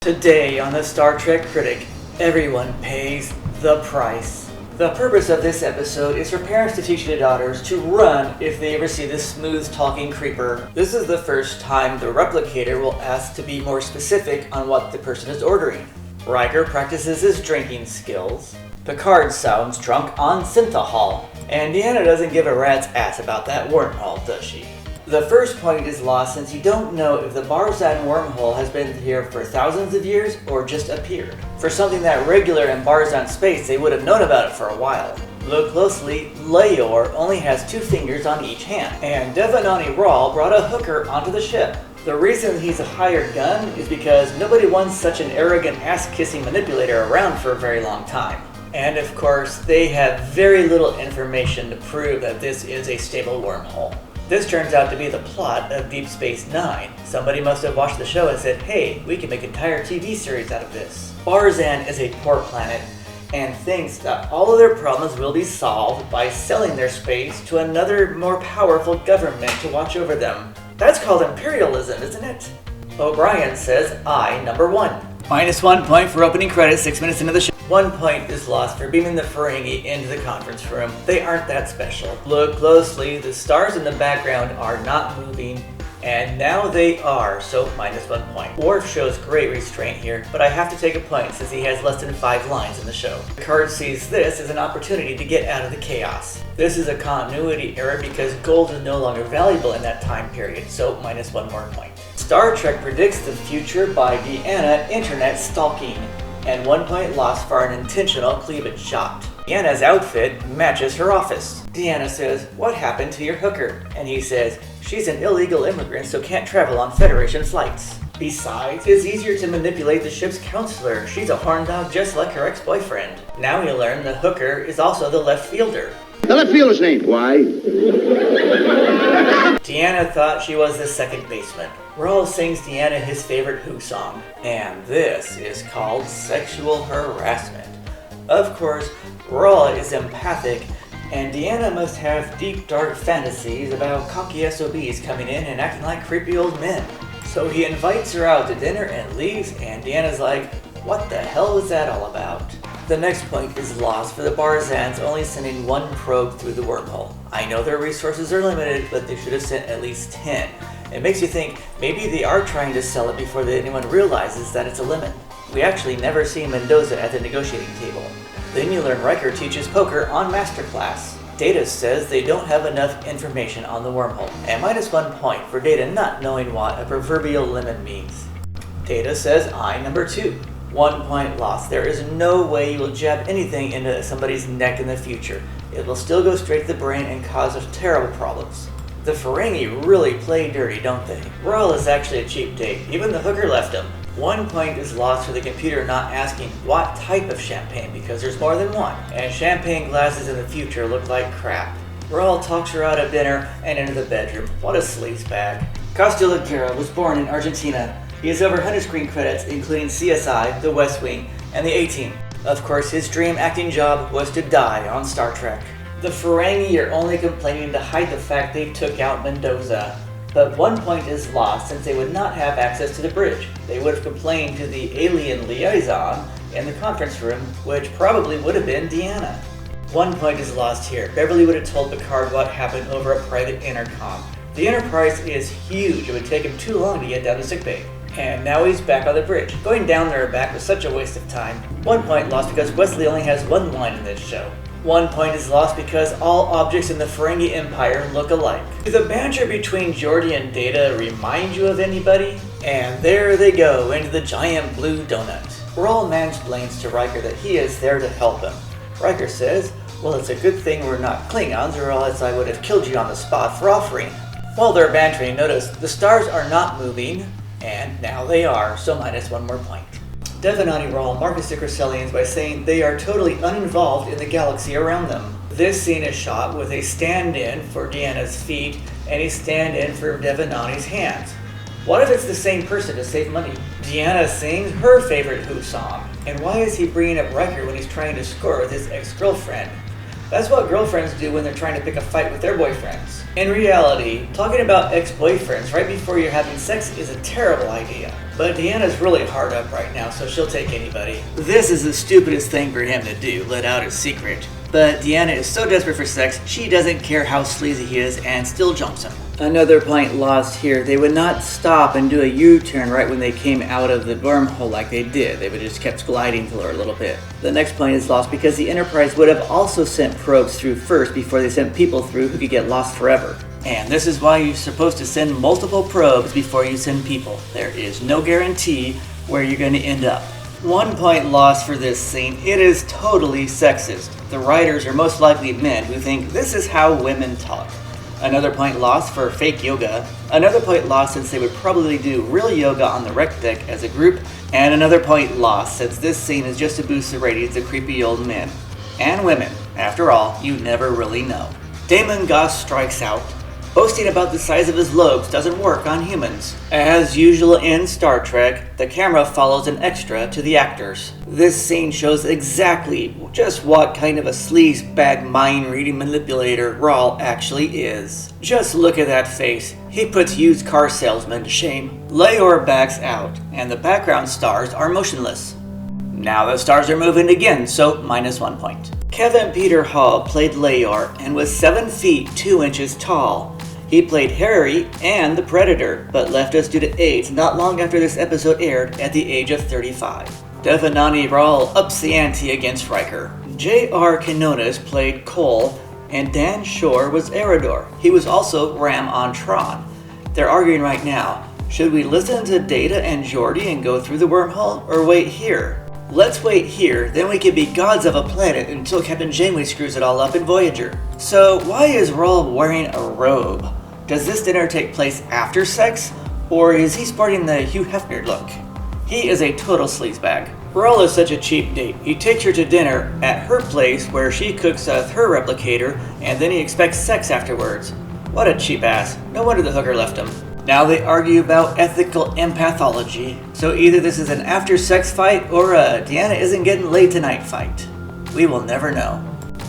Today on the Star Trek Critic, everyone pays the price. The purpose of this episode is for parents to teach their daughters to run if they ever see this smooth-talking creeper. This is the first time the replicator will ask to be more specific on what the person is ordering. Riker practices his drinking skills. Picard sounds drunk on synthahol. And Deanna doesn't give a rat's ass about that wormhole, does she? The first point is lost since you don't know if the Barzan wormhole has been here for thousands of years or just appeared. For something that regular in Barzan space, they would have known about it for a while. Look closely, Leyor only has 2 fingers on each hand, and Devanani Rawl brought a hooker onto the ship. The reason he's a hired gun is because nobody wants such an arrogant ass-kissing manipulator around for a very long time. And of course, they have very little information to prove that this is a stable wormhole. This turns out to be the plot of Deep Space Nine. Somebody must have watched the show and said, hey, we can make an entire TV series out of this. Barzan is a poor planet and thinks that all of their problems will be solved by selling their space to another more powerful government to watch over them. That's called imperialism, isn't it? O'Brien says, I number 1. -1 point for opening credits 6 minutes into the show. 1 point is lost for beaming the Ferengi into the conference room. They aren't that special. Look closely, the stars in the background are not moving, and now they are, so -1 point. Worf shows great restraint here, but I have to take a point since he has less than 5 lines in the show. Picard sees this as an opportunity to get out of the chaos. This is a continuity error because gold is no longer valuable in that time period, so -1 more point. Star Trek predicts the future by Deanna internet stalking, and 1 point lost for an intentional cleavage shot. Deanna's outfit matches her office. Deanna says, what happened to your hooker? And he says, she's an illegal immigrant so can't travel on Federation flights. Besides, it's easier to manipulate the ship's counselor. She's a horn dog just like her ex-boyfriend. Now we learn the hooker is also the left fielder. The left fielder's name. Why? Deanna thought she was the second baseman. Rawl sings Deanna his favorite Who song, and this is called sexual harassment. Of course, Rawl is empathic, and Deanna must have deep dark fantasies about cocky SOBs coming in and acting like creepy old men. So he invites her out to dinner and leaves, and Deanna's like, what the hell was that all about? The next point is lost for the Barzans only sending 1 probe through the wormhole. I know their resources are limited, but they should have sent at least 10. It makes you think maybe they are trying to sell it before anyone realizes that it's a limit. We actually never see Mendoza at the negotiating table. Then you learn Riker teaches poker on Masterclass. Data says they don't have enough information on the wormhole, and -1 point for Data not knowing what a proverbial limit means. Data says I number 2. 1 point lost. There is no way you will jab anything into somebody's neck in the future. It will still go straight to the brain and cause us terrible problems. The Ferengi really play dirty, don't they? Rawl is actually a cheap date. Even the hooker left him. 1 point is lost for the computer not asking what type of champagne because there's more than one. And champagne glasses in the future look like crap. Rawl talks her out of dinner and into the bedroom. What a sleazebag. Costa Lagera was born in Argentina. He has over 100 screen credits, including CSI, The West Wing, and The A-Team. Of course, his dream acting job was to die on Star Trek. The Ferengi are only complaining to hide the fact they took out Mendoza. But 1 point is lost since they would not have access to the bridge. They would have complained to the alien liaison in the conference room, which probably would have been Deanna. 1 point is lost here. Beverly would have told Picard what happened over a private intercom. The Enterprise is huge. It would take him too long to get down to sickbay. And now he's back on the bridge. Going down there or back was such a waste of time. 1 point lost because Wesley only has 1 line in this show. 1 point is lost because all objects in the Ferengi Empire look alike. Do the banter between Geordi and Data remind you of anybody? And there they go into the giant blue donut. Rawl mansplains to Riker that he is there to help him. Riker says, well, it's a good thing we're not Klingons or else I would have killed you on the spot for offering. While they're bantering, notice the stars are not moving, and now they are, so -1 more point. Devanani Rawl markets the Crescelians by saying they are totally uninvolved in the galaxy around them. This scene is shot with a stand-in for Deanna's feet and a stand-in for Devanani's hands. What if it's the same person to save money? Deanna sings her favorite Who song. And why is he bringing up Riker when he's trying to score with his ex-girlfriend? That's what girlfriends do when they're trying to pick a fight with their boyfriends. In reality, talking about ex-boyfriends right before you're having sex is a terrible idea. But Deanna's really hard up right now, so she'll take anybody. This is the stupidest thing for him to do, let out his secret. But Deanna is so desperate for sex, she doesn't care how sleazy he is and still jumps him. Another point lost here. They would not stop and do a U-turn right when they came out of the wormhole like they did. They would just kept gliding for a little bit. The next point is lost because the Enterprise would have also sent probes through first before they sent people through who could get lost forever. And this is why you're supposed to send multiple probes before you send people. There is no guarantee where you're going to end up. 1 point lost for this scene. It is totally sexist. The writers are most likely men who think this is how women talk. Another point lost for fake yoga. Another point lost since they would probably do real yoga on the rec deck as a group. And another point lost since this scene is just to boost the ratings of creepy old men. And women. After all, you never really know. Damon Goss strikes out. Boasting about the size of his lobes doesn't work on humans. As usual in Star Trek, the camera follows an extra to the actors. This scene shows exactly just what kind of a sleazebag mind-reading manipulator Rawl actually is. Just look at that face. He puts used car salesmen to shame. Leor backs out, and the background stars are motionless. Now the stars are moving again, so -1 point. Kevin Peter Hall played Leor and was 7 feet 2 inches tall. He played Harry and the Predator, but left us due to AIDS not long after this episode aired at the age of 35. Devanani Rawl ups the ante against Riker. J.R. Quinones played Cole, and Dan Shore was Eridor. He was also Ram on Tron. They're arguing right now. Should we listen to Data and Geordi and go through the wormhole, or wait here? Let's wait here, then we can be gods of a planet until Captain Janeway screws it all up in Voyager. So why is Rawl wearing a robe? Does this dinner take place after sex, or is he sporting the Hugh Hefner look? He is a total sleazebag. Rawl is such a cheap date. He takes her to dinner at her place where she cooks up her replicator, and then he expects sex afterwards. What a cheap ass. No wonder the hooker left him. Now they argue about ethical empathology. So either this is an after-sex fight or a Deanna isn't getting laid tonight fight. We will never know.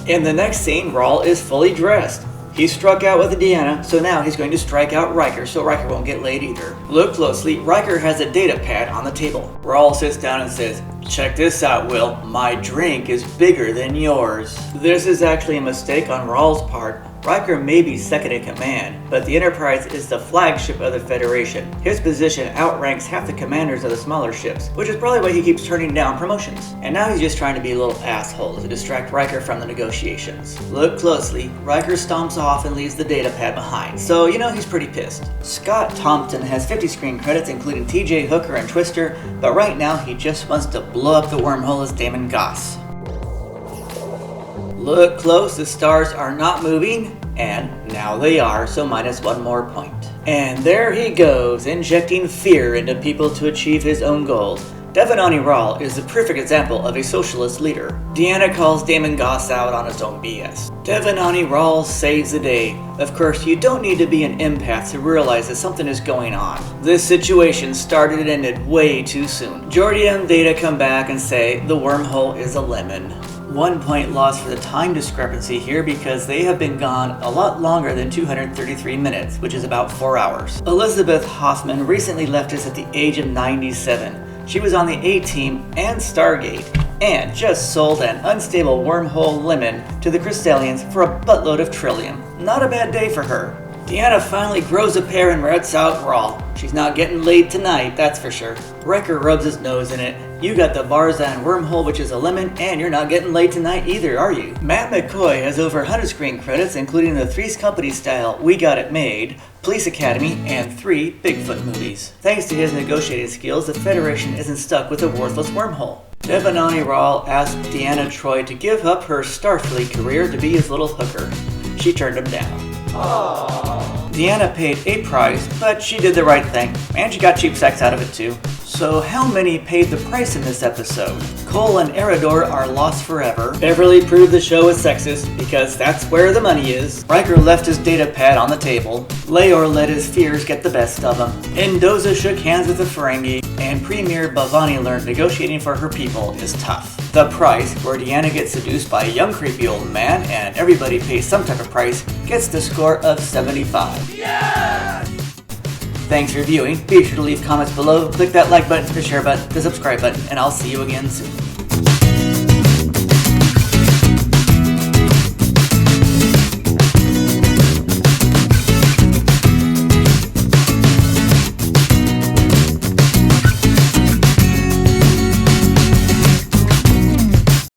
In the next scene, Rawl is fully dressed. He struck out with Deanna, so now he's going to strike out Riker, so Riker won't get laid either. Look closely, Riker has a data pad on the table. Rawl sits down and says, "Check this out, Will. My drink is bigger than yours." This is actually a mistake on Rawl's part. Riker may be second in command, but the Enterprise is the flagship of the Federation. His position outranks half the commanders of the smaller ships, which is probably why he keeps turning down promotions. And now he's just trying to be a little asshole to distract Riker from the negotiations. Look closely, Riker stomps off and leaves the data pad behind, so you know he's pretty pissed. Scott Thompson has 50 screen credits including TJ Hooker and Twister, but right now he just wants to blow up the wormhole as Damon Goss. Look close, the stars are not moving, and now they are, so -1 more point. And there he goes, injecting fear into people to achieve his own goals. Devanani Rawl is the perfect example of a socialist leader. Deanna calls Damon Goss out on his own BS. Devanani Rawl saves the day. Of course, you don't need to be an empath to realize that something is going on. This situation started and ended way too soon. Geordi and Data come back and say the wormhole is a lemon. 1 point lost for the time discrepancy here because they have been gone a lot longer than 233 minutes, which is about 4 hours. Elizabeth Hoffman recently left us at the age of 97. She was on the A-Team and Stargate, and just sold an unstable wormhole lemon to the Crystallians for a buttload of trillium. Not a bad day for her. Deanna finally grows a pair and rats out Rawl. She's not getting laid tonight, that's for sure. Riker rubs his nose in it. You got the Barzan wormhole, which is a lemon, and you're not getting laid tonight either, are you? Matt McCoy has over 100 screen credits, including the Three's Company style We Got It Made, Police Academy, and 3 Bigfoot movies. Thanks to his negotiating skills, the Federation isn't stuck with a worthless wormhole. Devanani Rawl asked Deanna Troi to give up her Starfleet career to be his little hooker. She turned him down. Aww. Deanna paid a price, but she did the right thing, and she got cheap sex out of it too. So how many paid the price in this episode? Cole and Eridor are lost forever. Beverly proved the show is sexist, because that's where the money is. Riker left his data pad on the table. Leor let his fears get the best of him. Mendoza shook hands with the Ferengi. and Premier Bhavani learned negotiating for her people is tough. The Price, where Deanna gets seduced by a young creepy old man and everybody pays some type of price, gets the score of 75. Yes! Thanks for viewing. Be sure to leave comments below, click that like button, the share button, the subscribe button, and I'll see you again soon.